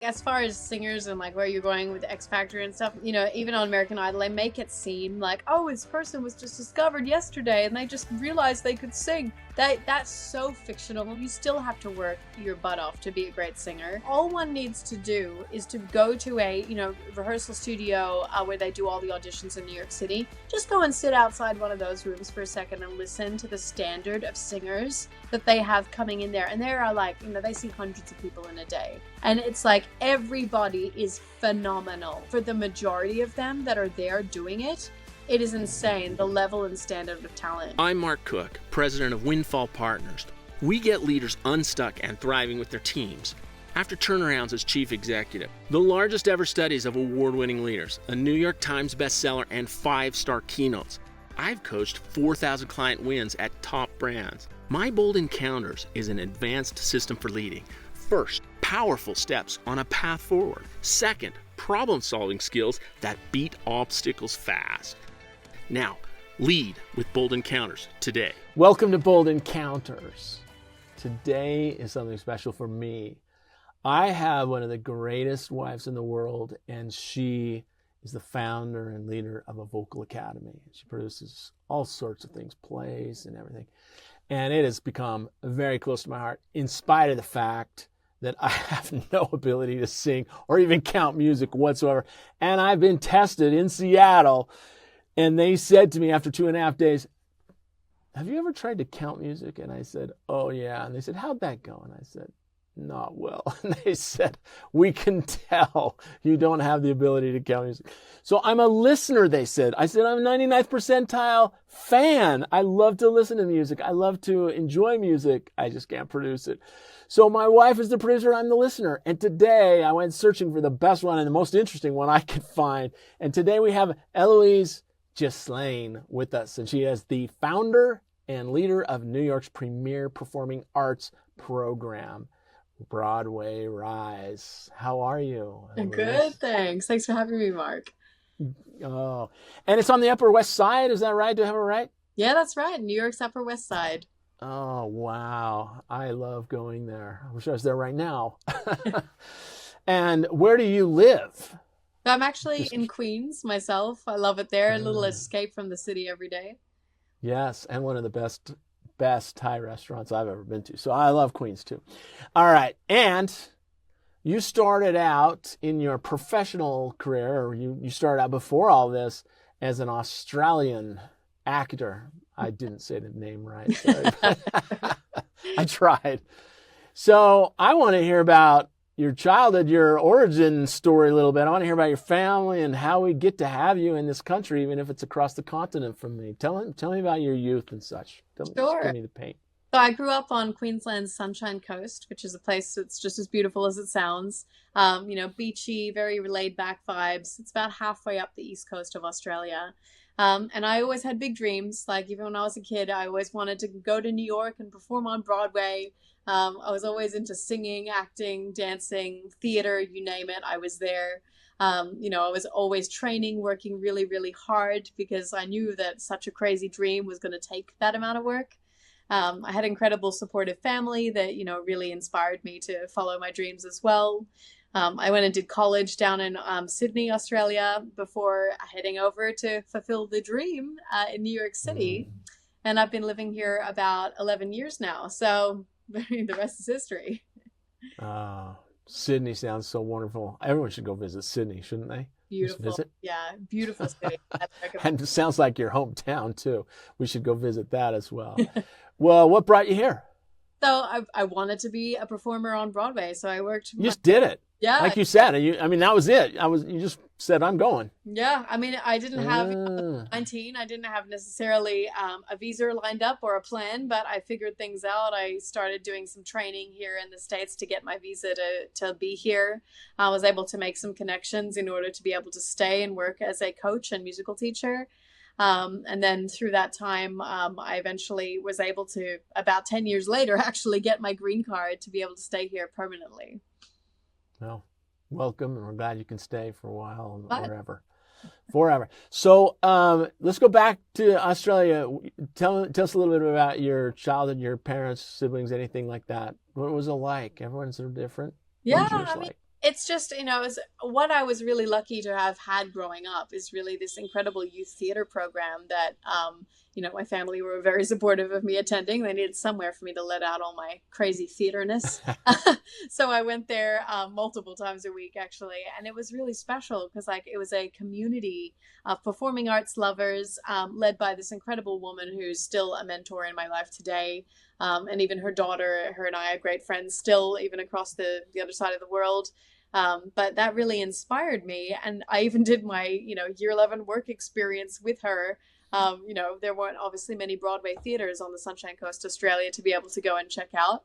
As far as singers and like where you're going with X Factor and stuff, even on American Idol, they make it seem like, oh, this person was just discovered yesterday and they just realized they could sing. That's so fictional. You still have to work your butt off to be a great singer. All one needs to do is to go to a, rehearsal studio where they do all the auditions in New York City. Just go and sit outside one of those rooms for a second and listen to the standard of singers that they have coming in there. And there are like, they see hundreds of people in a day. And it's like everybody is phenomenal. For the majority of them that are there doing it, it is insane, the level and standard of talent. I'm Mark Cook, president of Windfall Partners. We get leaders unstuck and thriving with their teams. After turnarounds as chief executive, the largest ever studies of award-winning leaders, a New York Times bestseller, and 5-star keynotes. I've coached 4,000 client wins at top brands. My Bold Encounters is an advanced system for leading. First, powerful steps on a path forward. Second, problem-solving skills that beat obstacles fast. Now, lead with Bold Encounters today. Welcome to Bold Encounters. Today is something special for me. I have one of the greatest wives in the world, and she is the founder and leader of a vocal academy. She produces all sorts of things, plays and everything. And it has become very close to my heart, in spite of the fact that I have no ability to sing or even count music whatsoever. And I've been tested in Seattle, and they said to me after 2.5 days, have you ever tried to count music? And I said, oh yeah. And they said, how'd that go? And I said, not well. And they said, we can tell you don't have the ability to count music. So I'm a listener, they said. I said, I'm a 99th percentile fan. I love to listen to music. I love to enjoy music. I just can't produce it. So my wife is the producer, I'm the listener. And today I went searching for the best one and the most interesting one I could find. And today we have Eloïse Ghislaine with us. And she is the founder and leader of New York's premier performing arts program, Broadway Rise. How are you, Eloïse? Good, thanks. Thanks for having me, Mark. Oh, and it's on the Upper West Side. Is that right? Do I have it right? Yeah, that's right. New York's Upper West Side. Oh, wow. I love going there. I wish I was there right now. And where do you live? I'm actually in Queens myself. I love it there. A little escape from the city every day. Yes, and one of the best Thai restaurants I've ever been to. So I love Queens too. All right. And you started out in your professional career, or you started out before all this as an Australian actor. I didn't say the name right. Sorry. I tried. So I want to hear about your childhood, your origin story a little bit. I want to hear about your family and how we get to have you in this country, even if it's across the continent from me. Tell me about your youth and such. Sure. Give me the paint. So I grew up on Queensland's Sunshine Coast, which is a place that's just as beautiful as it sounds. Beachy, very laid back vibes. It's about halfway up the east coast of Australia. And I always had big dreams. Like even when I was a kid, I always wanted to go to New York and perform on Broadway. I was always into singing, acting, dancing, theater, you name it. I was there. I was always training, working really, really hard because I knew that such a crazy dream was going to take that amount of work. I had an incredible supportive family that, really inspired me to follow my dreams as well. I went and did college down in Sydney, Australia, before heading over to fulfill the dream in New York City. And I've been living here about 11 years now. So the rest is history. Sydney sounds so wonderful. Everyone should go visit Sydney, shouldn't they? Beautiful. Visit? Yeah, beautiful city. And it sounds like your hometown, too. We should go visit that as well. Well, what brought you here? So I wanted to be a performer on Broadway. So I worked. You just did it. Yeah. Like you said. That was it. You just said, I'm going. Yeah. I didn't have 19. I didn't have necessarily a visa lined up or a plan, but I figured things out. I started doing some training here in the States to get my visa to be here. I was able to make some connections in order to be able to stay and work as a coach and musical teacher. And then through that time, I eventually was able to, about 10 years later, actually get my green card to be able to stay here permanently. Well, welcome, and we're glad you can stay for a while and forever. So let's go back to Australia. Tell us a little bit about your childhood, your parents, siblings, anything like that. What was it like? Everyone's so different. Yeah, It's just, what I was really lucky to have had growing up is really this incredible youth theater program that, my family were very supportive of me attending. They needed somewhere for me to let out all my crazy theaterness. So I went there multiple times a week, actually. And it was really special because, like, it was a community of performing arts lovers led by this incredible woman who's still a mentor in my life today. And even her daughter, her and I are great friends still, even across the other side of the world. But that really inspired me. And I even did my, year 11 work experience with her. There weren't obviously many Broadway theaters on the Sunshine Coast, Australia, to be able to go and check out.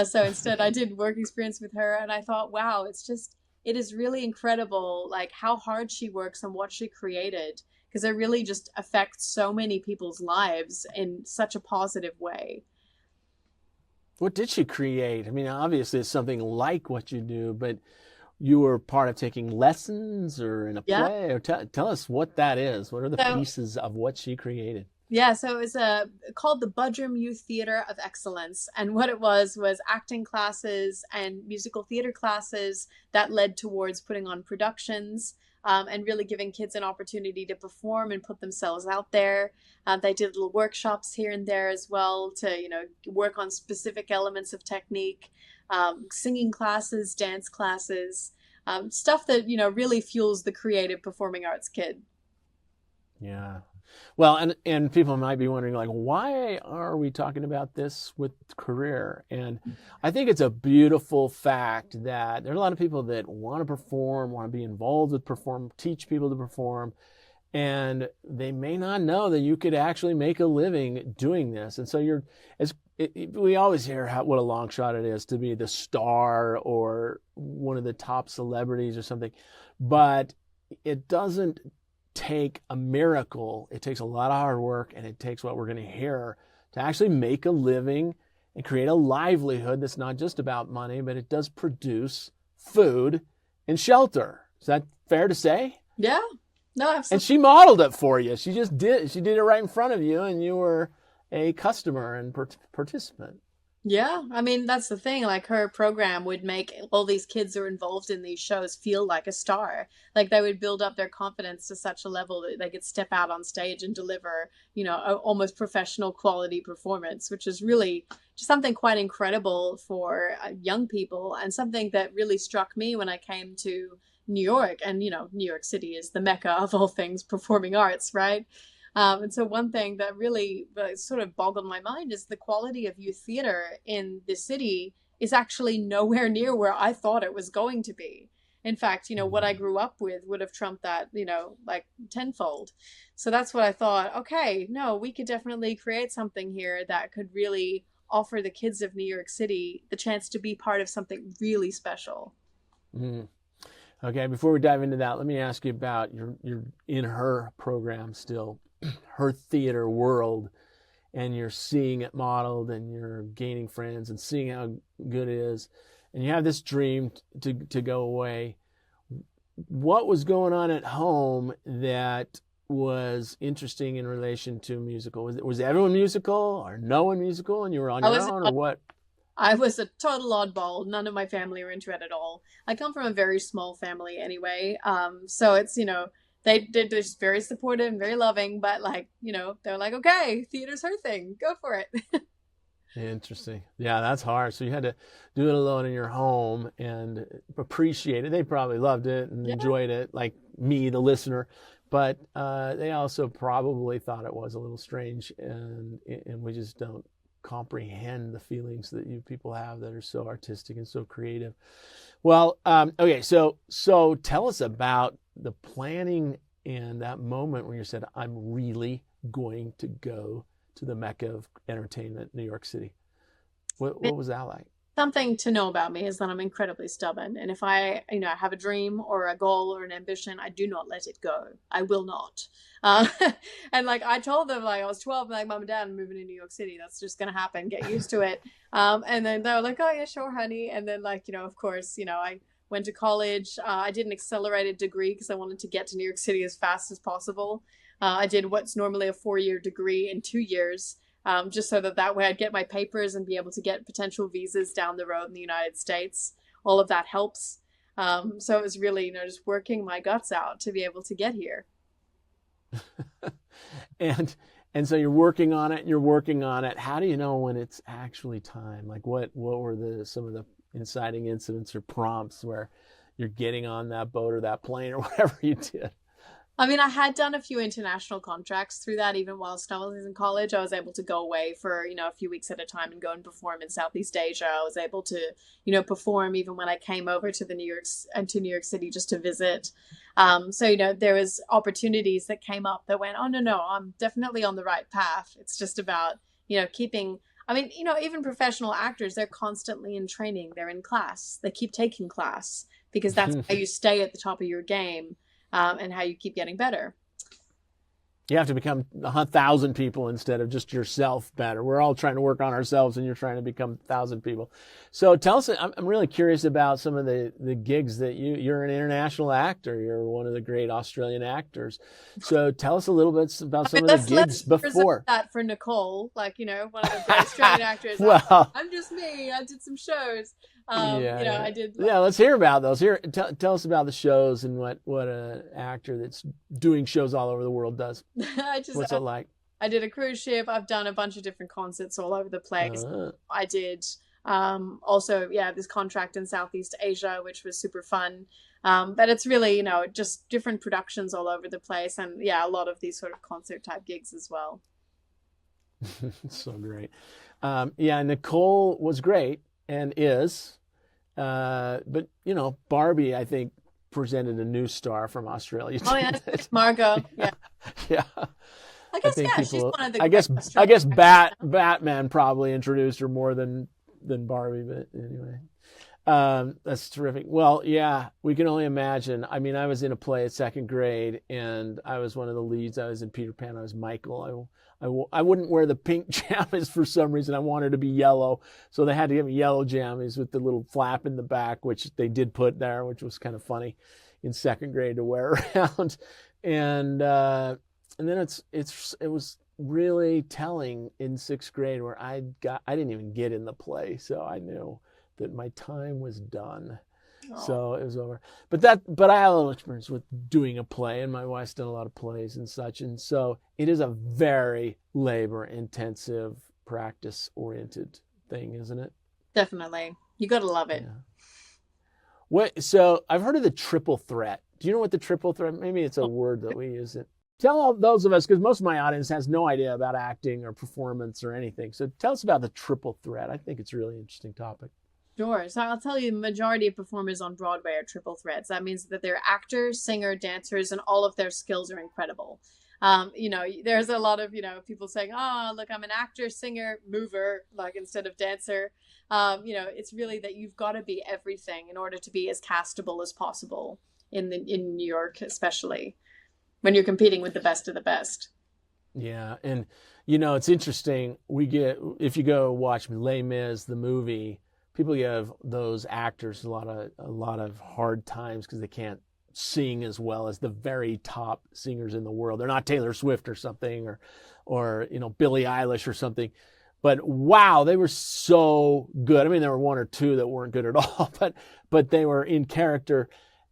So instead, I did work experience with her, and I thought, wow, it is really incredible, like how hard she works and what she created, because it really just affects so many people's lives in such a positive way. What did she create? I mean, obviously it's something like what you do, but you were part of taking lessons or in a Yeah. play, or tell us what that is. What are the So pieces of what she created? Yeah, so it was called the Budrum Youth Theater of Excellence. And what it was acting classes and musical theater classes that led towards putting on productions and really giving kids an opportunity to perform and put themselves out there. They did little workshops here and there as well to, work on specific elements of technique, singing classes, dance classes, stuff that, really fuels the creative performing arts kid. Yeah. Well, and people might be wondering, like, why are we talking about this with career? And I think it's a beautiful fact that there are a lot of people that want to perform, want to be involved with perform, teach people to perform, and they may not know that you could actually make a living doing this. And so we always hear what a long shot it is to be the star or one of the top celebrities or something, but it doesn't take a miracle. It takes a lot of hard work, and it takes what we're going to hear to actually make a living and create a livelihood that's not just about money, but it does produce food and shelter. Is that fair to say? Yeah, no, And absolutely. she modeled it for you. She did it right in front of you, and you were a customer and participant. Yeah, I mean, that's the thing. Like, her program would make all these kids who are involved in these shows feel like a star. Like, they would build up their confidence to such a level that they could step out on stage and deliver, a almost professional quality performance, which is really just something quite incredible for young people, and something that really struck me when I came to New York. And, New York City is the mecca of all things performing arts, right? And so one thing that really sort of boggled my mind is the quality of youth theater in the city is actually nowhere near where I thought it was going to be. In fact, what I grew up with would have trumped that, like tenfold. So that's what I thought. Okay, no, we could definitely create something here that could really offer the kids of New York City the chance to be part of something really special. Mm. Okay, before we dive into that, let me ask you about your in her program still, her theater world, and you're seeing it modeled, and you're gaining friends and seeing how good it is, and you have this dream to go away. What was going on at home that was interesting in relation to musical? Was everyone musical or no one musical, and you were on I your was own, or what? I was a total oddball. None of my family were into it at all. I come from a very small family anyway. So it's, they're just very supportive and very loving, but like, they're like, okay, theater's her thing. Go for it. Interesting. Yeah, that's hard. So you had to do it alone in your home and appreciate it. They probably loved it and Yeah. enjoyed it, like me, the listener. But they also probably thought it was a little strange, and we just don't comprehend the feelings that you people have that are so artistic and so creative. Well, okay, so tell us about the planning and that moment when you said, "I'm really going to go to the Mecca of entertainment, New York City." What was that like? Something to know about me is that I'm incredibly stubborn. And if I, have a dream or a goal or an ambition, I do not let it go. I will not. Uh, and like I told them, like I was 12, like, Mom and Dad, I'm moving to New York City. That's just going to happen. Get used to it. And then they were like, oh, yeah, sure, honey. And then, like, of course, I went to college. I did an accelerated degree because I wanted to get to New York City as fast as possible. I did what's normally a 4-year degree in 2 years, just so that way I'd get my papers and be able to get potential visas down the road in the United States. All of that helps. So it was really, just working my guts out to be able to get here. And so you're working on it, you're working on it. How do you know when it's actually time? Like what were some of the inciting incidents or prompts where you're getting on that boat or that plane or whatever you did? I mean, I had done a few international contracts through that. Even whilst I was in college, I was able to go away for, a few weeks at a time and go and perform in Southeast Asia. I was able to, perform even when I came over to New York City just to visit. So, there was opportunities that came up that went, oh, no, I'm definitely on the right path. It's just about, keeping, I mean, even professional actors, they're constantly in training. They're in class. They keep taking class because that's how you stay at the top of your game. And how you keep getting better. You have to become 1,000 people instead of just yourself better. We're all trying to work on ourselves, and you're trying to become 1,000 people. So tell us, I'm really curious about some of the gigs that you're an international actor. You're one of the great Australian actors. So tell us a little bit about some of the gigs before. That for Nicole, one of the great Australian actors. Well, I'm just me. I did some shows. I did. Yeah, let's hear about those. Tell us about the shows and what an actor that's doing shows all over the world does. What's it like? I did a cruise ship. I've done a bunch of different concerts all over the place. I did also, this contract in Southeast Asia, which was super fun. But it's really, just different productions all over the place, and a lot of these sort of concert type gigs as well. So great. Nicole was great and is. But Barbie, I think, presented a new star from Australia. Oh yeah, Margot. Yeah. Yeah. I guess she's one of the. I guess Batman probably introduced her more than Barbie, but anyway, that's terrific. Well, yeah, we can only imagine. I mean, I was in a play at second grade, and I was one of the leads. I was in Peter Pan. I was Michael. I wouldn't wear the pink jammies for some reason. I wanted to be yellow. So they had to give me yellow jammies with the little flap in the back, which they did put there, which was kind of funny in second grade to wear around. And then it was really telling in sixth grade where I didn't even get in the play. So I knew that my time was done. So it was over. But I have a little experience with doing a play, and my wife's done a lot of plays and such. And so it is a very labor-intensive, practice-oriented thing, isn't it? Definitely. You got to love it. Yeah. So I've heard of the triple threat. Do you know what the triple threat? Maybe it's a word that we use. Tell all those of us, because most of my audience has no idea about acting or performance or anything. So tell us about the triple threat. I think it's a really interesting topic. Sure. So I'll tell you, the majority of performers on Broadway are triple threats. That means that they're actors, singer, dancers, and all of their skills are incredible. There's a lot of, people saying, oh, look, I'm an actor, singer, mover, like instead of dancer. It's really that you've got to be everything in order to be as castable as possible in New York, especially when you're competing with the best of the best. Yeah. And, it's interesting. If you go watch Les Mis, the movie, people give those actors a lot of hard times because they can't sing as well as the very top singers in the world. They're not Taylor Swift or something, or Billie Eilish or something. But wow, they were so good. I mean, there were one or two that weren't good at all, but they were in character,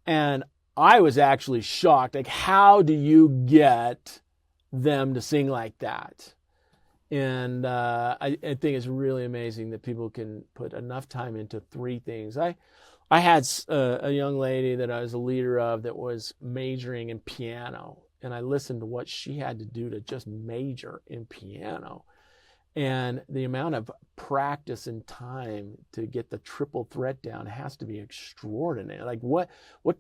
and I was actually shocked. Like, how do you get them to sing like that? And I think it's really amazing that people can put enough time into three things. I had a young lady that I was a leader of that was majoring in piano, and I listened to what she had to do to just major in piano. And the amount of practice and time to get the triple threat down has to be extraordinary. Like, what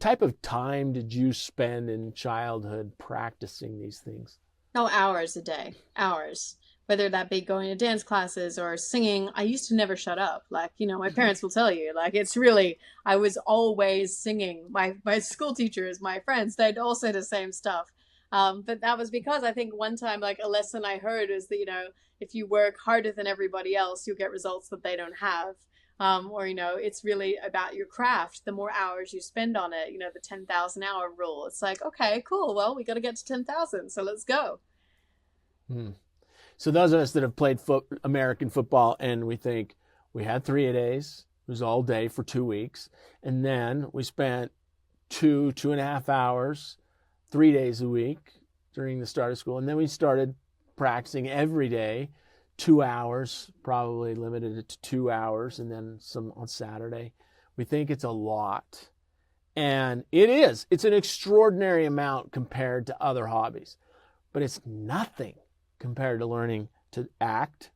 type of time did you spend in childhood practicing these things? Oh, hours a day, hours. Whether that be going to dance classes or singing, I used to never shut up. Like, my parents will tell you, like, it's really, I was always singing. My school teachers, my friends, they'd all say the same stuff. But that was because I think one time, like, a lesson I heard is that, if you work harder than everybody else, you'll get results that they don't have. It's really about your craft. The more hours you spend on it, the 10,000 hour rule. It's like, okay, cool. Well, we got to get to 10,000. So let's go. So those of us that have played American football, and we think we had 3 A-days, It was all day for 2 weeks. And then we spent 2.5 hours, 3 days a week during the start of school. And then we started practicing every day, 2 hours, probably limited it to 2 hours, and then some on Saturday. We think it's a lot. And it is. It's an extraordinary amount compared to other hobbies. But it's nothing compared to learning to act,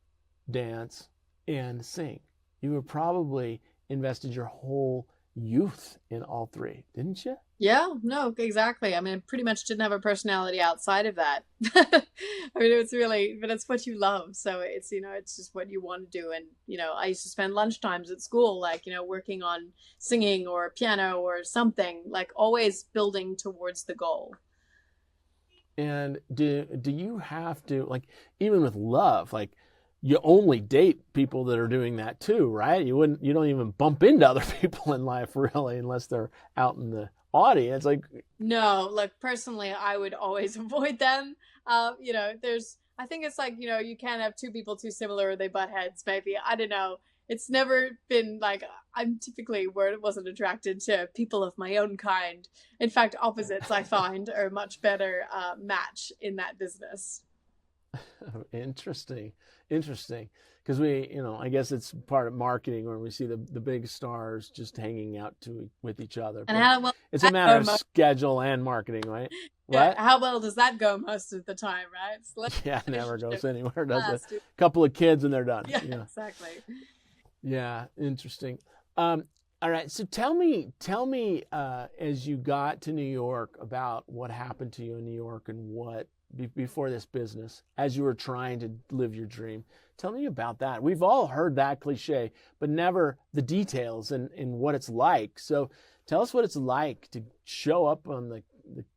dance, and sing. You were probably invested your whole youth in all three, didn't you? Yeah, no, exactly. I mean, I pretty much didn't have a personality outside of that. I mean, it's really, but it's what you love. So it's, it's just what you want to do. And, I used to spend lunchtimes at school, like, working on singing or piano or something, like always building towards the goal. And do you have to, like, even with love, like, you only date people that are doing that too, right? You don't even bump into other people in life really, unless they're out in the audience. Like, no, look, personally, I would always avoid them. I think it's like, you can't have two people too similar or they butt heads, maybe. I don't know. It's never been like, I'm typically wasn't attracted to people of my own kind. In fact, opposites I find are a much better match in that business. Interesting. Because I guess it's part of marketing where we see the big stars just hanging out with each other. And it's a matter of schedule and marketing, right? Yeah, what? How well does that go most of the time, right? Yeah, it never goes anywhere, does it? A couple of kids and they're done. Yeah, exactly. Yeah, interesting. All right, so tell me, as you got to New York, about what happened to you in New York and what before this business, as you were trying to live your dream. Tell me about that. We've all heard that cliche, but never the details and what it's like. So tell us what it's like to show up on the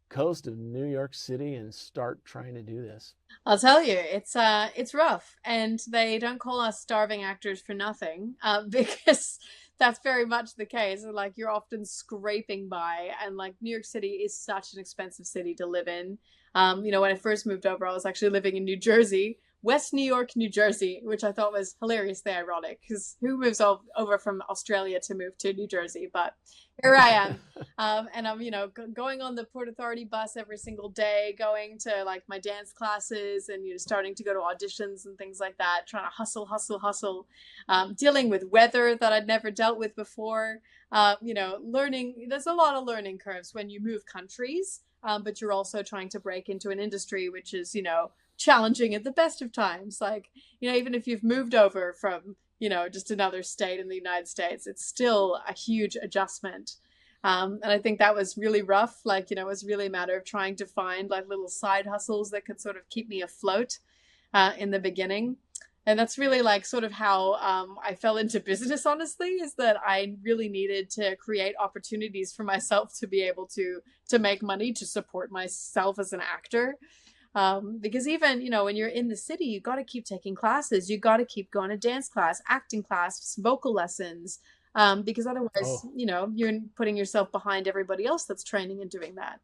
coast of New York City and start trying to do this. I'll tell you, it's rough, and they don't call us starving actors for nothing, because that's very much the case. Like, you're often scraping by, and like New York City is such an expensive city to live in. When I first moved over, I was actually living in New Jersey, West New York, New Jersey, which I thought was hilariously ironic, because who moves over from Australia to move to New Jersey? But here I am. And I'm, going on the Port Authority bus every single day, going to like my dance classes and, starting to go to auditions and things like that, trying to hustle, dealing with weather that I'd never dealt with before, learning. There's a lot of learning curves when you move countries, but you're also trying to break into an industry which is, challenging at the best of times. Like, even if you've moved over from, just another state in the United States, it's still a huge adjustment. And I think that was really rough. Like, it was really a matter of trying to find like little side hustles that could sort of keep me afloat in the beginning. And that's really like sort of how I fell into business, honestly, is that I really needed to create opportunities for myself to be able to make money, to support myself as an actor. Because even, when you're in the city, you got to keep taking classes. You got to keep going to dance class, acting class, vocal lessons, because otherwise, you're putting yourself behind everybody else that's training and doing that.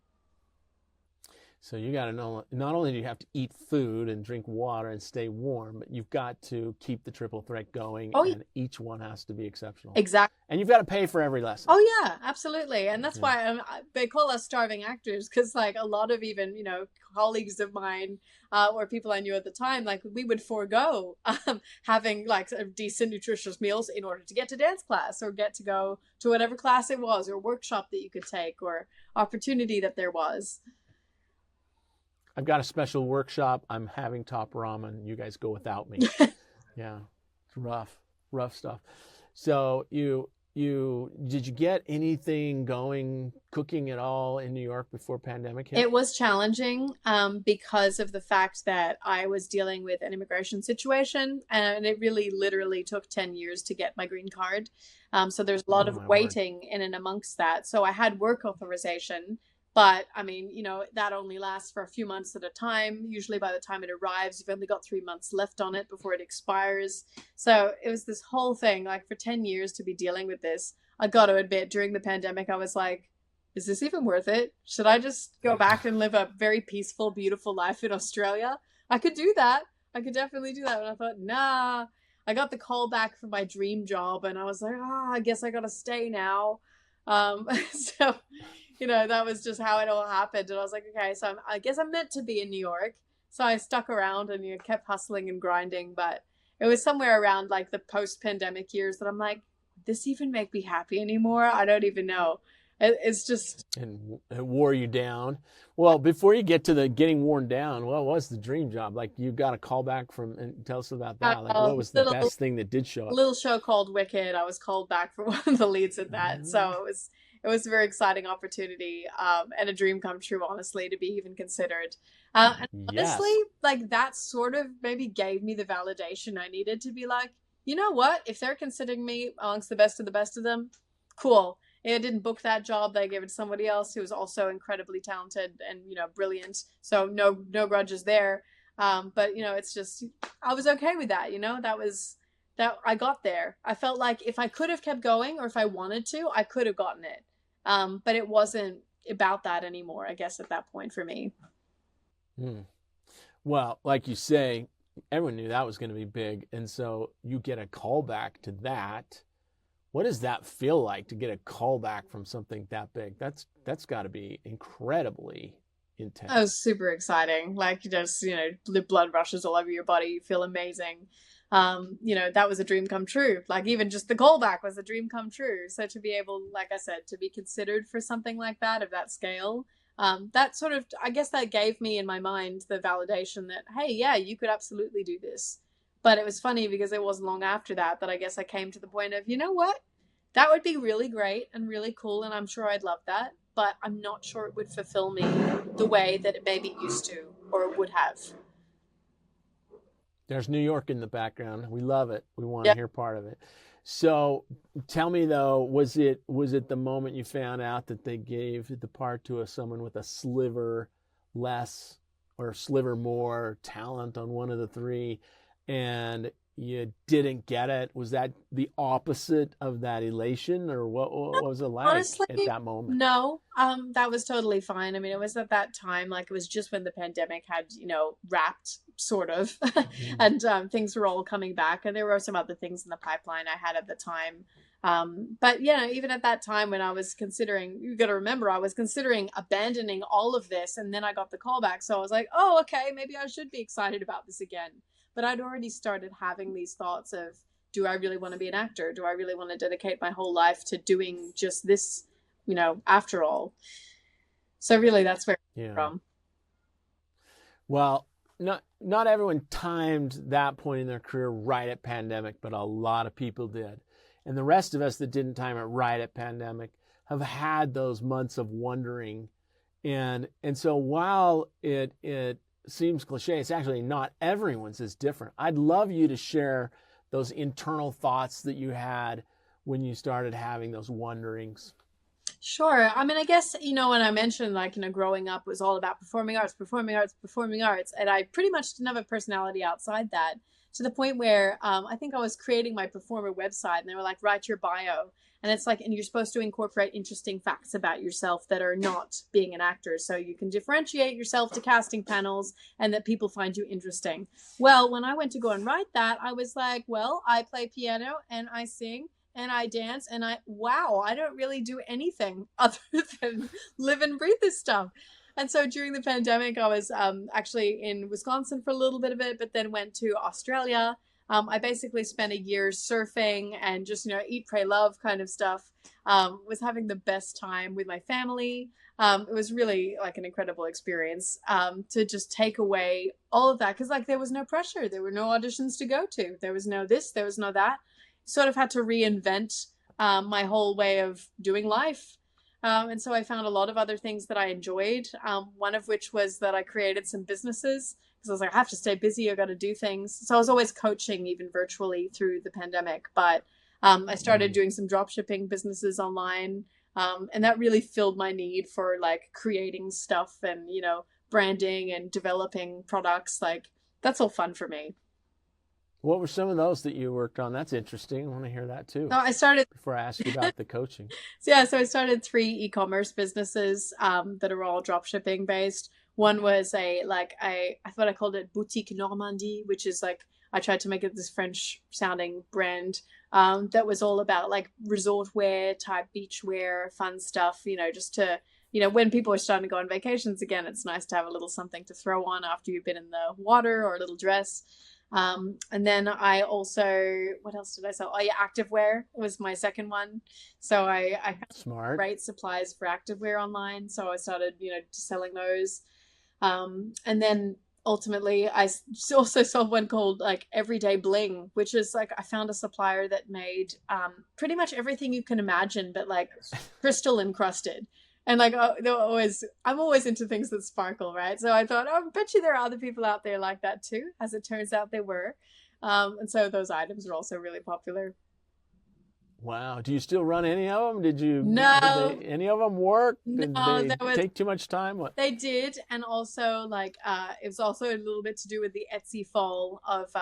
So you got to know, not only do you have to eat food and drink water and stay warm, but you've got to keep the triple threat going, and each one has to be exceptional. Exactly. And you've got to pay for every lesson. Oh, yeah, absolutely. And that's why they call us starving actors, because like a lot of even, colleagues of mine or people I knew at the time, like we would forego having like decent nutritious meals in order to get to dance class or get to go to whatever class it was or workshop that you could take or opportunity that there was. I've got a special workshop. I'm having top ramen. You guys go without me. Yeah, it's rough stuff. So did you get anything going, cooking at all in New York before pandemic hit? It was challenging because of the fact that I was dealing with an immigration situation, and it really literally took 10 years to get my green card. So there's a lot of waiting in and amongst that. So I had work authorization. But I mean, that only lasts for a few months at a time. Usually by the time it arrives, you've only got 3 months left on it before it expires. So it was this whole thing, like for 10 years to be dealing with this. I got to admit, during the pandemic, I was like, is this even worth it? Should I just go back and live a very peaceful, beautiful life in Australia? I could do that. I could definitely do that. And I thought, nah, I got the call back for my dream job, and I was like, I guess I gotta stay now. So, that was just how it all happened. And I was like, okay, so I guess I'm meant to be in New York. So I stuck around and kept hustling and grinding. But it was somewhere around like the post-pandemic years that I'm like, this even make me happy anymore? I don't even know. It's just. And it wore you down. Well, before you get to the getting worn down, what was the dream job? Like, you got a call back from, and tell us about that. Like, what was the best thing that did show up? Little show called Wicked. I was called back for one of the leads in that. So it was a very exciting opportunity, and a dream come true, honestly, to be even considered. And honestly, like, that sort of maybe gave me the validation I needed to be like, you know what? If they're considering me amongst the best of them, cool. I didn't book that job. They gave it to somebody else who was also incredibly talented and, brilliant. So no grudges there. But it's just, I was okay with that. That I got there. I felt like if I could have kept going, or if I wanted to, I could have gotten it. But it wasn't about that anymore, I guess, at that point for me. Well, like you say, everyone knew that was going to be big. And so you get a call back to that. What does that feel like, to get a call back from something that big? That's got to be incredibly intense. That was super exciting. Like, just, the blood rushes all over your body. You feel amazing. That was a dream come true. Like, even just the callback was a dream come true. So to be able, like I said, to be considered for something like that, of that scale, that sort of, I guess that gave me in my mind the validation that, hey, yeah, you could absolutely do this. But it was funny because it wasn't long after that I guess I came to the point of, you know what? That would be really great and really cool, and I'm sure I'd love that, but I'm not sure it would fulfill me the way that it maybe used to, or it would have. There's New York in the background. We love it. We want to hear part of it. So tell me, though, was it the moment you found out that they gave the part to someone with a sliver less or sliver more talent on one of the three, and you didn't get it? Was that the opposite of that elation, or what was it like? Honestly, at that moment? No, that was totally fine. I mean, it was at that time, like, it was just when the pandemic had, wrapped, sort of, and things were all coming back, and there were some other things in the pipeline I had at the time. But even at that time, when I was considering, you got to remember, I was considering abandoning all of this, and then I got the call back. So I was like, oh, okay, maybe I should be excited about this again. But I'd already started having these thoughts of, do I really want to be an actor? Do I really want to dedicate my whole life to doing just this, after all? So really, that's where I'm from. Well, not everyone timed that point in their career right at pandemic, but a lot of people did. And the rest of us that didn't time it right at pandemic have had those months of wondering. And so while it seems cliche, it's actually not. Everyone's is different. I'd love you to share those internal thoughts that you had when you started having those wonderings. Sure. I mean, I guess, when I mentioned, like, growing up was all about performing arts. And I pretty much didn't have a personality outside that, to the point where I think I was creating my performer website, and they were like, write your bio. And it's like, and you're supposed to incorporate interesting facts about yourself that are not being an actor, so you can differentiate yourself to casting panels and that people find you interesting. Well, when I went to go and write that, I was like, well, I play piano and I sing and I dance, and I don't really do anything other than live and breathe this stuff. And so during the pandemic, I was actually in Wisconsin for a little bit of it, but then went to Australia. I basically spent a year surfing and just, eat, pray, love kind of stuff. Was having the best time with my family. It was really like an incredible experience to just take away all of that. Because, like, there was no pressure. There were no auditions to go to. There was no this, there was no that. Sort of had to reinvent my whole way of doing life. And so I found a lot of other things that I enjoyed. One of which was that I created some businesses, because I was like, I have to stay busy. I got to do things. So I was always coaching, even virtually, through the pandemic. But I started doing some drop shipping businesses online. And that really filled my need for, like, creating stuff and, branding and developing products. Like, that's all fun for me. What were some of those that you worked on? That's interesting. I want to hear that too. So I started, before I ask you about the coaching. So I started 3 e-commerce businesses that are all drop shipping based. One was I thought I called it Boutique Normandie, which is like I tried to make it this French sounding brand that was all about like resort wear type beach wear, fun stuff, just to, when people are starting to go on vacations again, it's nice to have a little something to throw on after you've been in the water, or a little dress. And then I also, what else did I sell? Oh yeah, activewear was my second one. So I found Smart. great supplies for activewear online. So I started, selling those. And then ultimately I also sold one called like Everyday Bling, which is like, I found a supplier that made pretty much everything you can imagine, but like crystal encrusted. And like, oh, I'm always into things that sparkle, right? So I thought, oh, I bet you there are other people out there like that too. As it turns out, there were. And so those items are also really popular. Wow. Do you still run any of them? No, Any of them work? Did no, they take too much time? What? they did, and also like it was also a little bit to do with the Etsy fall of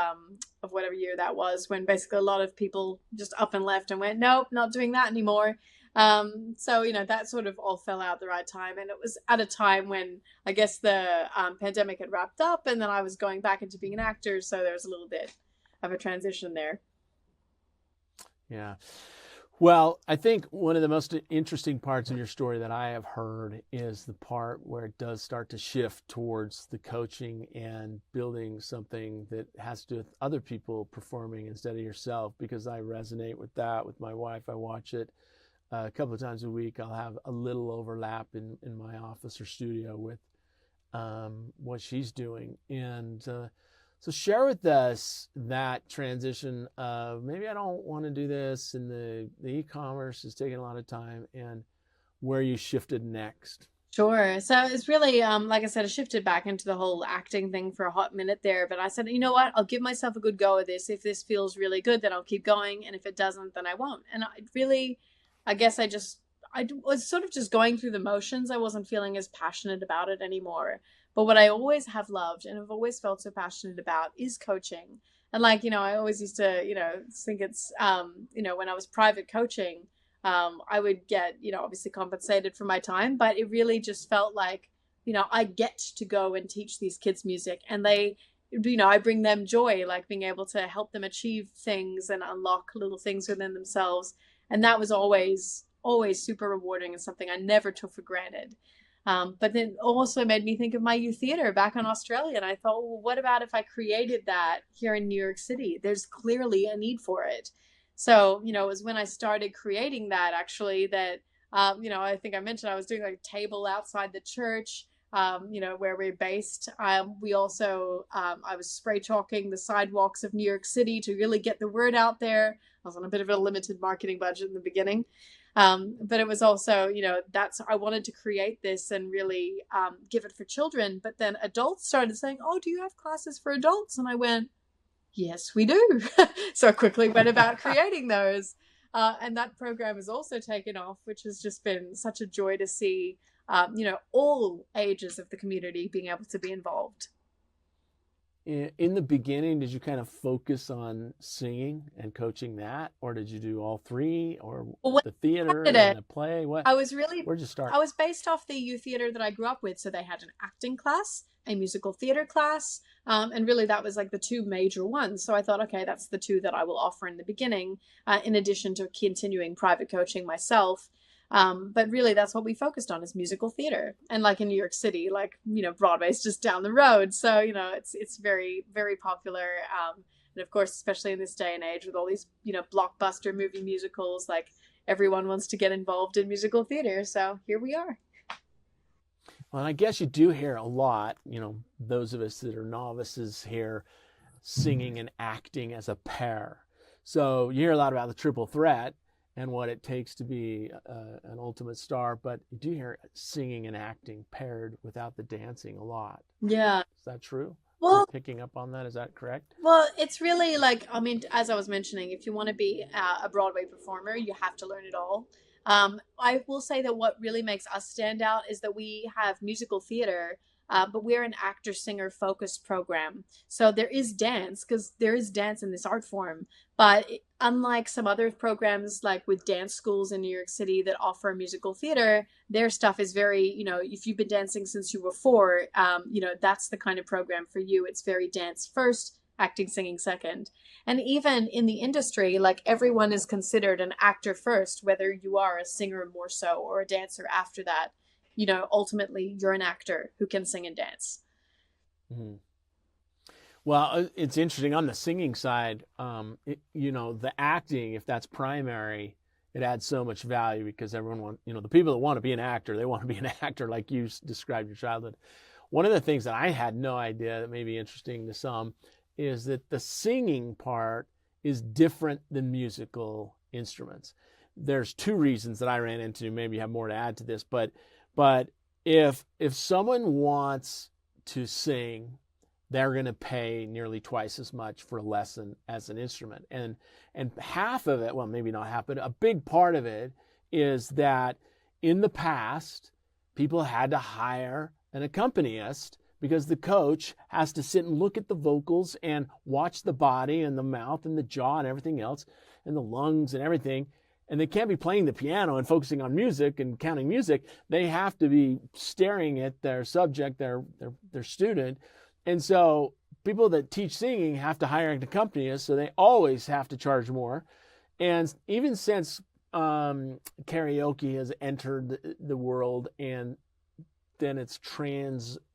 whatever year that was, when basically a lot of people just up and left and went, nope, not doing that anymore. So that sort of all fell out at the right time, and it was at a time when I guess the pandemic had wrapped up, and then I was going back into being an actor, so there was a little bit of a transition there. Yeah. Well, I think one of the most interesting parts of your story that I have heard is the part where it does start to shift towards the coaching and building something that has to do with other people performing instead of yourself, because I resonate with that with my wife. I watch it a couple of times a week. I'll have a little overlap in my office or studio with what she's doing. And so share with us that transition of, maybe I don't want to do this, and the e-commerce is taking a lot of time, and where you shifted next. Sure. So it's really, like I said, I shifted back into the whole acting thing for a hot minute there. But I said, you know what? I'll give myself a good go at this. If this feels really good, then I'll keep going. And if it doesn't, then I won't. And I guess I was sort of just going through the motions. I wasn't feeling as passionate about it anymore. But what I always have loved and have always felt so passionate about is coaching. And like, I always used to, think it's, when I was private coaching, I would get, obviously compensated for my time, but it really just felt like, I get to go and teach these kids music, and they, I bring them joy, like being able to help them achieve things and unlock little things within themselves. And that was always, always super rewarding, and something I never took for granted. But then also made me think of my youth theater back in Australia. And I thought, well, what about if I created that here in New York City? There's clearly a need for it. So, it was when I started creating that, actually, that, I think I mentioned I was doing like a table outside the church, where we're based. We also, I was spray chalking the sidewalks of New York City to really get the word out there. I was on a bit of a limited marketing budget in the beginning. But it was also, I wanted to create this and really give it for children. But then adults started saying, oh, do you have classes for adults? And I went, yes, we do. So I quickly went about creating those. And that program has also taken off, which has just been such a joy to see, all ages of the community being able to be involved. In the beginning, did you kind of focus on singing and coaching that, or did you do all three, or the theater and the play? Where'd you start? I was based off the youth theater that I grew up with. So they had an acting class, a musical theater class, and really that was like the two major ones. So I thought, okay, that's the two that I will offer in the beginning, in addition to continuing private coaching myself. But really that's what we focused on, is musical theater. And like in New York City, like, Broadway's just down the road. So, it's very, very popular. And of course, especially in this day and age with all these, blockbuster movie musicals, like everyone wants to get involved in musical theater. So here we are. Well, I guess you do hear a lot, those of us that are novices hear singing and acting as a pair. So you hear a lot about the triple threat and what it takes to be an ultimate star, but you do hear singing and acting paired without the dancing a lot. Yeah. Is that true? Well, you're picking up on that, is that correct? Well, it's really like, as I was mentioning, if you want to be a Broadway performer, you have to learn it all. I will say that what really makes us stand out is that we have musical theater, but we're an actor-singer focused program. So there is dance, because there is dance in this art form. But unlike some other programs, like with dance schools in New York City that offer musical theater, their stuff is very, if you've been dancing since you were 4, that's the kind of program for you. It's very dance first, acting, singing second. And even in the industry, like everyone is considered an actor first, whether you are a singer more so or a dancer after that. Ultimately, you're an actor who can sing and dance. Mm-hmm. Well, it's interesting on the singing side. The acting, if that's primary, it adds so much value because everyone wants, the people that want to be an actor, they want to be an actor like you described your childhood. One of the things that I had no idea that may be interesting to some is that the singing part is different than musical instruments. There's two reasons that I ran into. Maybe you have more to add to this, but if someone wants to sing, they're going to pay nearly twice as much for a lesson as an instrument. And half of it, well, maybe not half, but a big part of it is that in the past, people had to hire an accompanist because the coach has to sit and look at the vocals and watch the body and the mouth and the jaw and everything else and the lungs and everything. And they can't be playing the piano and focusing on music and counting music. They have to be staring at their subject, their student. And so people that teach singing have to hire an accompanist, so they always have to charge more. And even since karaoke has entered the world, and then it's transmitted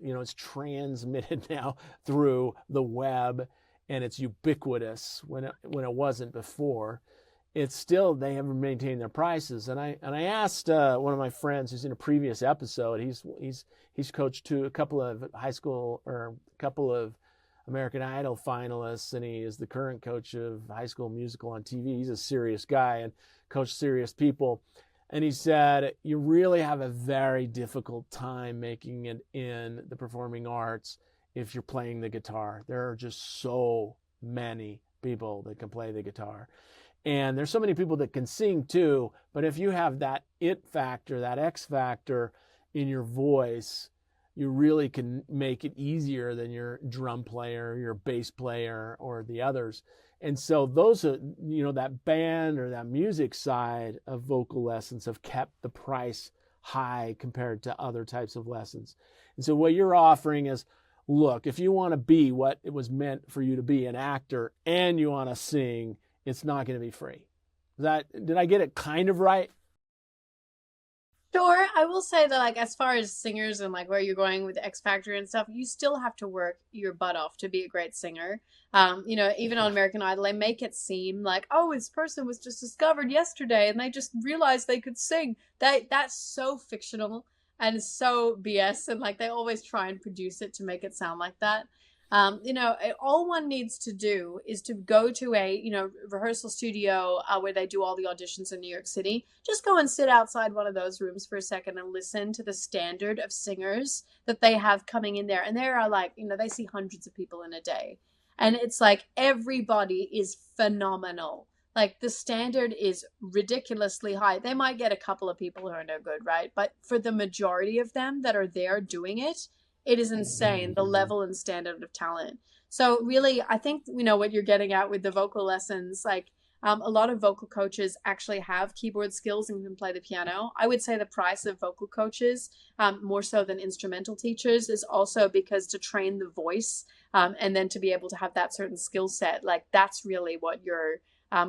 now through the web, and it's ubiquitous when it wasn't before. It's still, they haven't maintained their prices. And I asked one of my friends who's in a previous episode. He's coached a couple of high school or a couple of American Idol finalists, and he is the current coach of High School Musical on TV. He's a serious guy and coached serious people. And he said, you really have a very difficult time making it in the performing arts if you're playing the guitar. There are just so many people that can play the guitar. And there's so many people that can sing too, but if you have that it factor, that X factor in your voice, you really can make it easier than your drum player, your bass player, or the others. And so those are, that band or that music side of vocal lessons have kept the price high compared to other types of lessons. And so what you're offering is, look, if you want to be what it was meant for you to be, an actor, and you want to sing, it's not going to be free. Did I get it kind of right? Sure, I will say that like as far as singers and like where you're going with X Factor and stuff, you still have to work your butt off to be a great singer. Even on American Idol, they make it seem like, oh, this person was just discovered yesterday and they just realized they could sing. That's so fictional and so BS, and like they always try and produce it to make it sound like that. All one needs to do is to go to a, rehearsal studio where they do all the auditions in New York City. Just go and sit outside one of those rooms for a second and listen to the standard of singers that they have coming in there. And there are like, they see hundreds of people in a day. And it's like everybody is phenomenal. Like the standard is ridiculously high. They might get a couple of people who are no good, right? But for the majority of them that are there doing it, it is insane, the level and standard of talent. So really, I think, what you're getting at with the vocal lessons, like a lot of vocal coaches actually have keyboard skills and can play the piano. I would say the price of vocal coaches, more so than instrumental teachers, is also because to train the voice and then to be able to have that certain skill set, like that's really what you're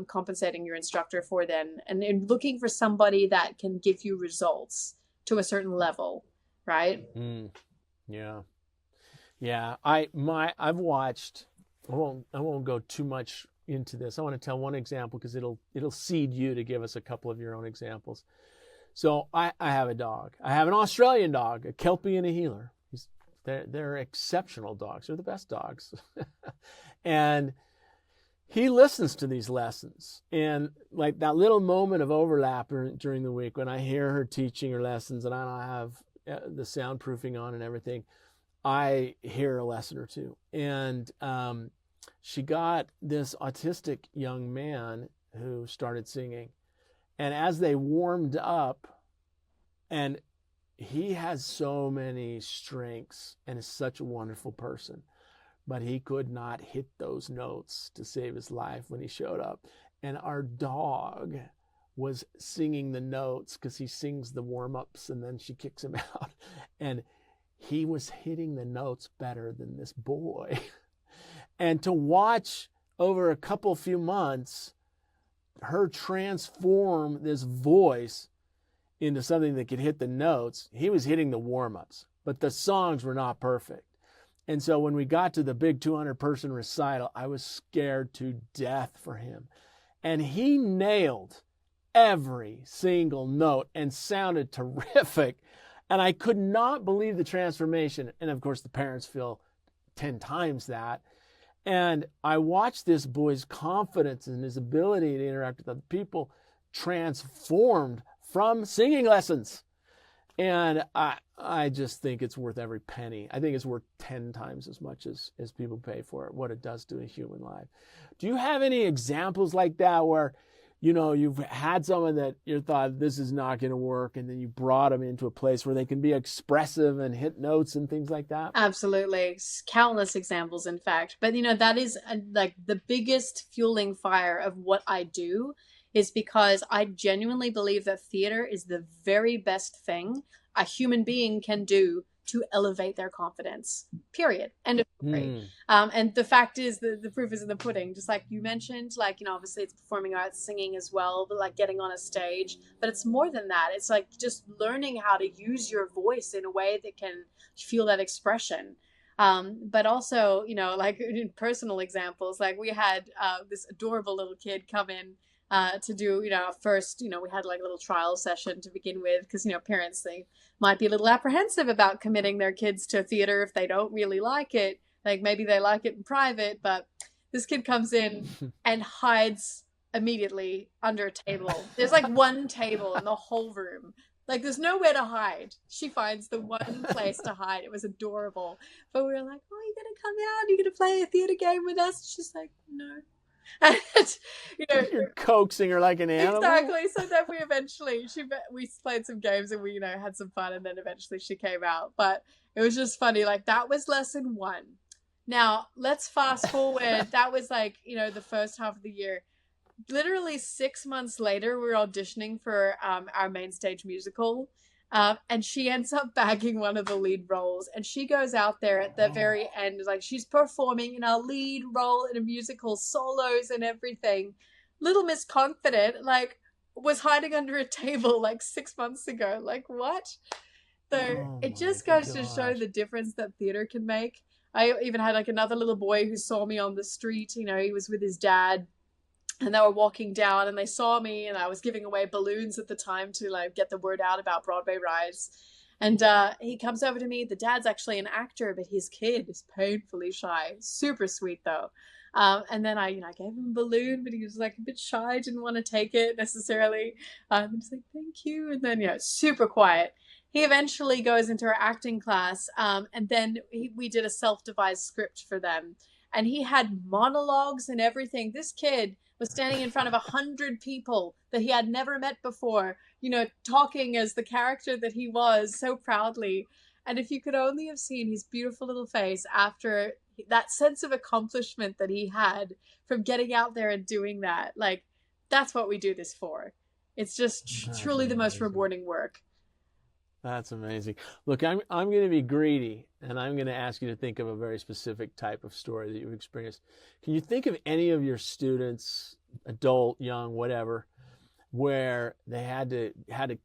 compensating your instructor for then. And looking for somebody that can give you results to a certain level, right? Yeah. I've watched. I won't go too much into this. I want to tell one example because it'll seed you to give us a couple of your own examples. So I have a dog. I have an Australian dog, a Kelpie and a Heeler. They're exceptional dogs. They're the best dogs, and he listens to these lessons. And like that little moment of overlap during the week when I hear her teaching her lessons and I don't have the soundproofing on and everything, I hear a lesson or two. And she got this autistic young man who started singing. And as they warmed up, and he has so many strengths and is such a wonderful person, but he could not hit those notes to save his life when he showed up. And our dog was singing the notes because he sings the warm-ups and then she kicks him out. And he was hitting the notes better than this boy. And to watch over a few months, her transform this voice into something that could hit the notes. He was hitting the warm-ups, but the songs were not perfect. And so when we got to the big 200-person recital, I was scared to death for him. And he nailed every single note and sounded terrific. And I could not believe the transformation. And of course, the parents feel 10 times that. And I watched this boy's confidence and his ability to interact with other people transformed from singing lessons. And I just think it's worth every penny. I think it's worth 10 times as much as people pay for it, what it does to a human life. Do you have any examples like that where, you've had someone that you thought this is not going to work, and then you brought them into a place where they can be expressive and hit notes and things like that? Absolutely. Countless examples, in fact. But, that is like the biggest fueling fire of what I do, is because I genuinely believe that theater is the very best thing a human being can do to elevate their confidence, period. End of story. And the fact is the proof is in the pudding. Just like you mentioned, obviously it's performing arts, singing as well, but like getting on a stage. But it's more than that. It's like just learning how to use your voice in a way that can feel that expression. But also, like in personal examples, like we had this adorable little kid come in to do, first, we had like a little trial session to begin with, because, parents, they might be a little apprehensive about committing their kids to theater if they don't really like it. Like maybe they like it in private, but this kid comes in and hides immediately under a table. There's like one table in the whole room. Like there's nowhere to hide. She finds the one place to hide. It was adorable. But we were like, oh, you're going to come out? You're going to play a theater game with us? She's like, no. And, you're coaxing her like an animal. Exactly. So then we played some games and we had some fun, and then eventually she came out. But it was just funny. Like that was lesson 1. Now let's fast forward. That was like the first half of the year. Literally 6 months later, we're auditioning for our main stage musical. And she ends up bagging one of the lead roles, and she goes out there at the very end, like she's performing in a lead role in a musical, solos and everything. Little Miss Confident, like, was hiding under a table like 6 months ago. Like, what? So it just goes to show the difference that theater can make. I even had like another little boy who saw me on the street. He was with his dad. And they were walking down and they saw me, and I was giving away balloons at the time to like get the word out about Broadway Rise. And he comes over to me. The dad's actually an actor, but his kid is painfully shy. Super sweet though. And then I gave him a balloon, but he was like a bit shy, didn't want to take it necessarily. I'm just like, thank you. And then, super quiet. He eventually goes into our acting class. And then we did a self-devised script for them. And he had monologues and everything. This kid was standing in front of 100 people that he had never met before, talking as the character that he was so proudly. And if you could only have seen his beautiful little face after that sense of accomplishment that he had from getting out there and doing that, like, that's what we do this for. It's just truly the most rewarding work. That's amazing. Look, I'm going to be greedy, and I'm going to ask you to think of a very specific type of story that you've experienced. Can you think of any of your students, adult, young, whatever, where they had a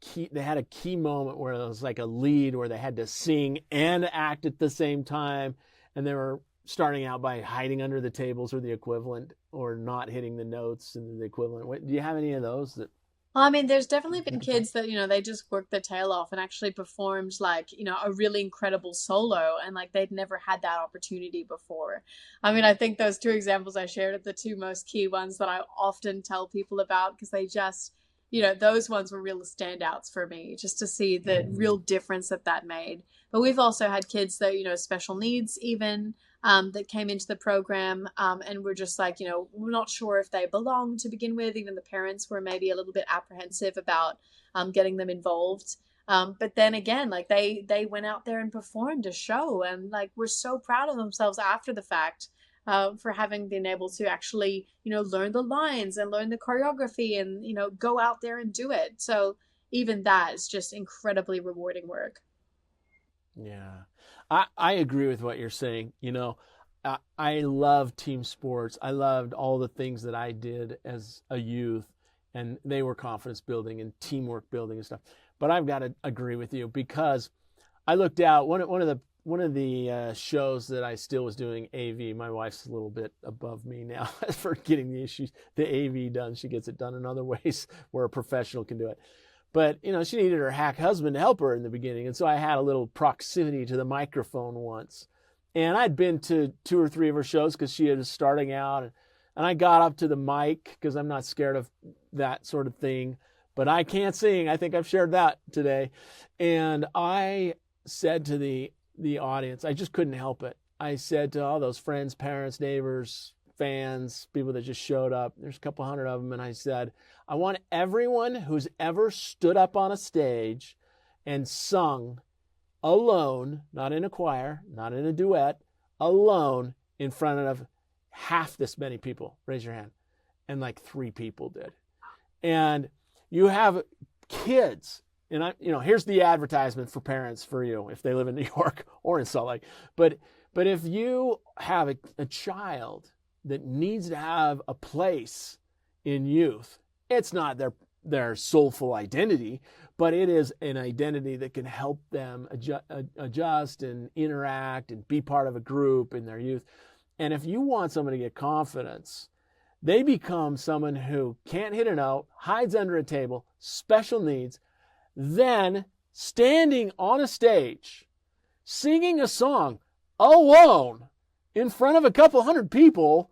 key moment where it was like a lead where they had to sing and act at the same time, and they were starting out by hiding under the tables or the equivalent, or not hitting the notes and the equivalent? Do you have any of those that? Well, I mean, there's definitely been kids that, they just worked their tail off and actually performed like, a really incredible solo, and like they'd never had that opportunity before. I mean, I think those 2 examples I shared are the 2 most key ones that I often tell people about, because they just, those ones were real standouts for me, just to see the real difference that made. But we've also had kids that, special needs even, that came into the program, and we're just like, we're not sure if they belong to begin with. Even the parents were maybe a little bit apprehensive about getting them involved. But then again, like they went out there and performed a show, and like were so proud of themselves after the fact, for having been able to actually, learn the lines and learn the choreography and, go out there and do it. So even that is just incredibly rewarding work. Yeah, I agree with what you're saying. I love team sports. I loved all the things that I did as a youth, and they were confidence building and teamwork building and stuff. But I've got to agree with you, because I looked out one of the shows that I still was doing AV. My wife's a little bit above me now for getting the AV done. She gets it done in other ways where a professional can do it. But, she needed her hack husband to help her in the beginning. And so I had a little proximity to the microphone once. And I'd been to 2 or 3 of her shows because she was starting out. And I got up to the mic because I'm not scared of that sort of thing. But I can't sing. I think I've shared that today. And I said to the audience, I just couldn't help it. I said to all those friends, parents, neighbors, fans, people that just showed up, there's a couple hundred of them, and I said, I want everyone who's ever stood up on a stage and sung alone, not in a choir, not in a duet, alone in front of half this many people. Raise your hand. And like 3 people did. And you have kids, and here's the advertisement for parents for you if they live in New York or in Salt Lake. But if you have a child that needs to have a place in youth, it's not their soulful identity, but it is an identity that can help them adjust and interact and be part of a group in their youth. And if you want someone to get confidence, they become someone who can't hit a note, hides under a table, special needs, then standing on a stage, singing a song alone in front of a couple hundred people.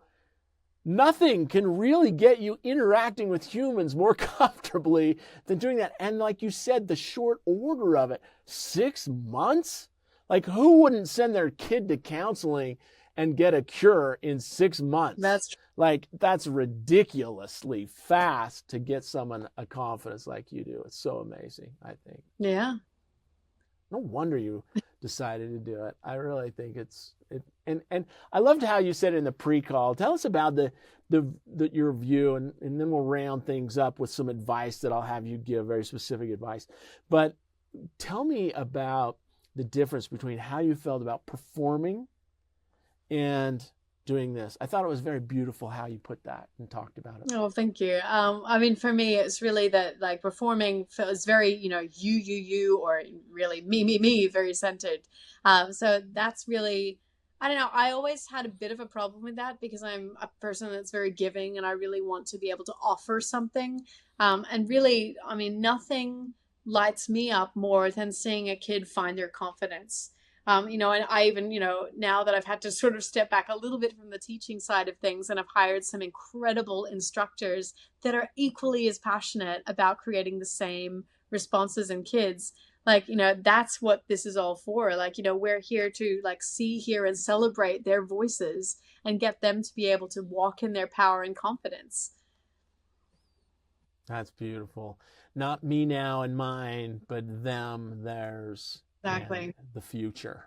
Nothing can really get you interacting with humans more comfortably than doing that. And like you said, the short order of it, 6 months? Like, who wouldn't send their kid to counseling and get a cure in 6 months? That's ridiculously fast to get someone a confidence like you do. It's so amazing, I think. Yeah. No wonder you decided to do it. I really think and I loved how you said it in the pre-call. Tell us about your view, and then we'll round things up with some advice that I'll have you give, very specific advice. But tell me about the difference between how you felt about performing and doing this. I thought it was very beautiful how you put that and talked about it. Oh, thank you. For me, it's really that like performing feels very, you, or really me, very centered. So that's really, I don't know. I always had a bit of a problem with that because I'm a person that's very giving and I really want to be able to offer something. And really, nothing lights me up more than seeing a kid find their confidence. And I even, now that I've had to sort of step back a little bit from the teaching side of things, and I've hired some incredible instructors that are equally as passionate about creating the same responses in kids. That's what this is all for. We're here to see, hear, and celebrate their voices and get them to be able to walk in their power and confidence. That's beautiful. Not me now and mine, but them, theirs. Exactly. The future.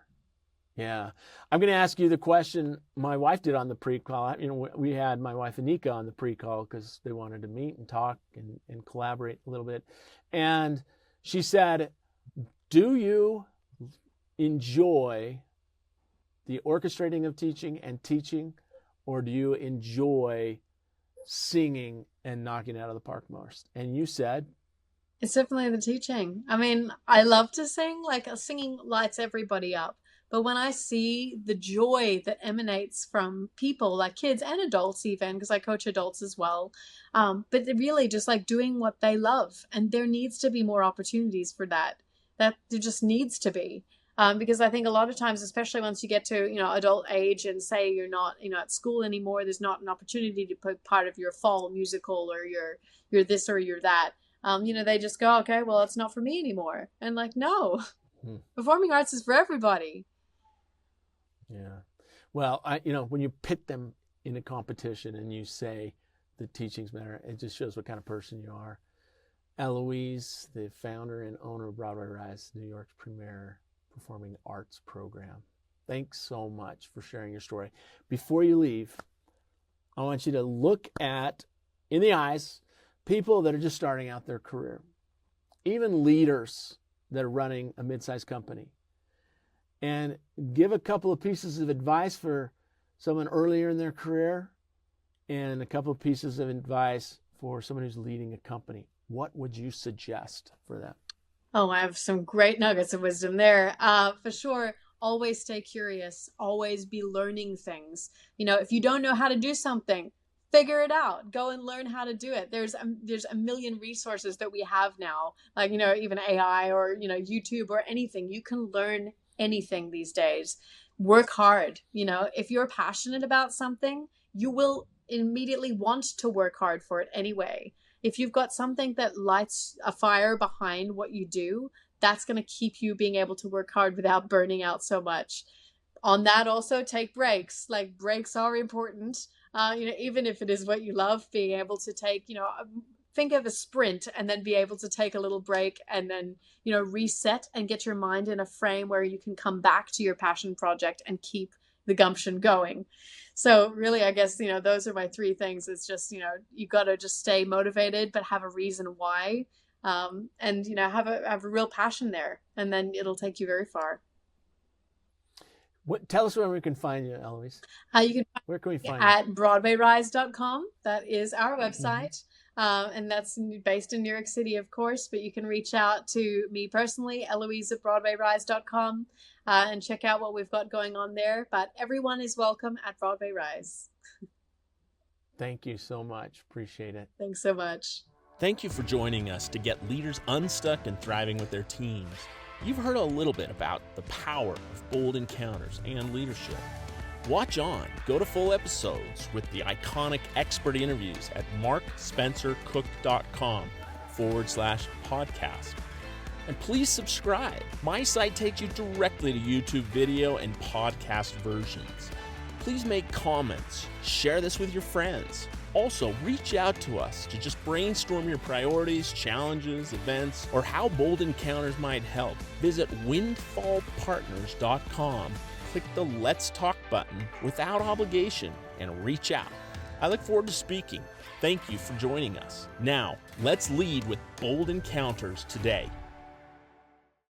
Yeah. I'm going to ask you the question my wife did on the pre-call. We had my wife Anika on the pre-call because they wanted to meet and talk and collaborate a little bit. And she said, do you enjoy the orchestrating of teaching and teaching, or do you enjoy singing and knocking it out of the park most? And you said, it's definitely the teaching. I love to sing. Singing lights everybody up. But when I see the joy that emanates from people, like kids and adults even, because I coach adults as well, but really just doing what they love. And there needs to be more opportunities for that. That there just needs to be. Because I think a lot of times, especially once you get to, adult age and say you're not, at school anymore, there's not an opportunity to put part of your fall musical or you're this or you're that. They just go, okay, well, it's not for me anymore. And no, performing arts is for everybody. Yeah. Well, when you pit them in a competition and you say the teaching's better, it just shows what kind of person you are. Eloïse, the founder and owner of Broadway Rise, New York's premier performing arts program. Thanks so much for sharing your story. Before you leave, I want you to look at, in the eyes, people that are just starting out their career, even leaders that are running a mid-sized company, and give a couple of pieces of advice for someone earlier in their career and a couple of pieces of advice for someone who's leading a company, what would you suggest for them? Oh, I have some great nuggets of wisdom there. For sure, always stay curious, always be learning things. If you don't know how to do something, figure it out. Go and learn how to do it. There's a million resources that we have now, like, even AI or, YouTube or anything. You can learn anything these days. Work hard. If you're passionate about something, you will immediately want to work hard for it anyway. If you've got something that lights a fire behind what you do, that's going to keep you being able to work hard without burning out so much. On that, also take breaks. Like, breaks are important. Even if it is what you love, being able to take, think of a sprint and then be able to take a little break and then, reset and get your mind in a frame where you can come back to your passion project and keep the gumption going. So really, I guess, those are my three things. It's just, you got to just stay motivated, but have a reason why, and, have a real passion there, and then it'll take you very far. Tell us where we can find you, Eloise. Where can we find you? At BroadwayRise.com. That is our website. And that's based in New York City, of course, but you can reach out to me personally, Eloise at BroadwayRise.com, and check out what we've got going on there. But everyone is welcome at Broadway Rise. Thank you so much. Appreciate it. Thanks so much. Thank you for joining us to get leaders unstuck and thriving with their teams. You've heard a little bit about the power of bold encounters and leadership. Watch on. Go to full episodes with the iconic expert interviews at markspencercook.com/podcast. And please subscribe. My site takes you directly to YouTube video and podcast versions. Please make comments. Share this with your friends. Also, reach out to us to just brainstorm your priorities, challenges, events, or how bold encounters might help. Visit windfallpartners.com. Click the Let's Talk button without obligation and reach out. I look forward to speaking. Thank you for joining us. Now, let's lead with bold encounters today.